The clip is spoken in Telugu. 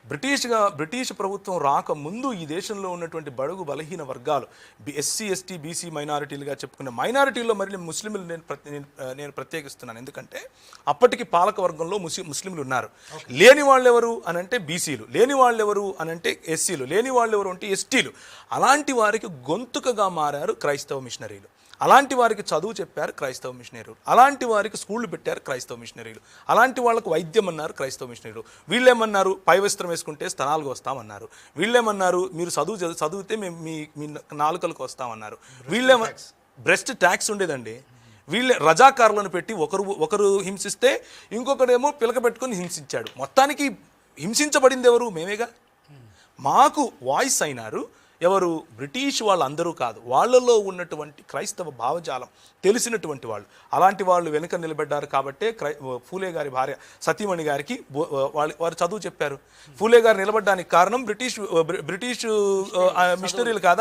బ్రిటిష్ ప్రభుత్వం రాకముందు ఈ దేశంలో ఉన్నటువంటి బడుగు బలహీన వర్గాలు ఎస్సీ ఎస్టీ బీసీ మైనారిటీలుగా చెప్పుకునే మైనారిటీల్లో మరి ముస్లింలు నేను ప్రత్యేకిస్తున్నాను. ఎందుకంటే అప్పటికి పాలక వర్గంలో ముస్లింలు ఉన్నారు. లేని వాళ్ళు ఎవరు అని అంటే బీసీలు, లేని వాళ్ళు ఎవరు అని అంటే ఎస్సీలు, లేని వాళ్ళు ఎవరు అంటే ఎస్టీలు. అలాంటి వారికి గొంతుకగా మారారు క్రైస్తవ మిషనరీలు. అలాంటి వారికి చదువు చెప్పారు క్రైస్తవ మిషనరీలు. అలాంటి వారికి స్కూళ్ళు పెట్టారు క్రైస్తవ మిషనరీలు. అలాంటి వాళ్ళకు వైద్యం అన్నారు క్రైస్తవ మిషనరీలు. వీళ్ళేమన్నారు, పై వస్త్రం వేసుకుంటే స్తనాలకు వస్తామన్నారు. వీళ్ళేమన్నారు, మీరు చదివితే మేము మీ నాలుకలకు వస్తామన్నారు. బ్రెస్ట్ ట్యాక్స్ ఉండేదండి. వీళ్ళే రజాకారులను పెట్టి ఒకరు హింసిస్తే ఇంకొకడేమో పిలక పెట్టుకొని హింసించాడు. మొత్తానికి హింసించబడింది ఎవరు? మేమేగా. మాకు వాయిస్ అయినారు ఎవరు? బ్రిటిష్ వాళ్ళందరూ కాదు, వాళ్ళలో ఉన్నటువంటి క్రైస్తవ భావజాలం తెలిసినటువంటి వాళ్ళు. అలాంటి వాళ్ళు వెనుక నిలబడ్డారు కాబట్టే ఫూలే గారి భార్య సతీమణి గారికి వారు చదువు చెప్పారు. ఫూలే గారు నిలబడ్డానికి కారణం బ్రిటిష్ మిషనరీలు కాదా?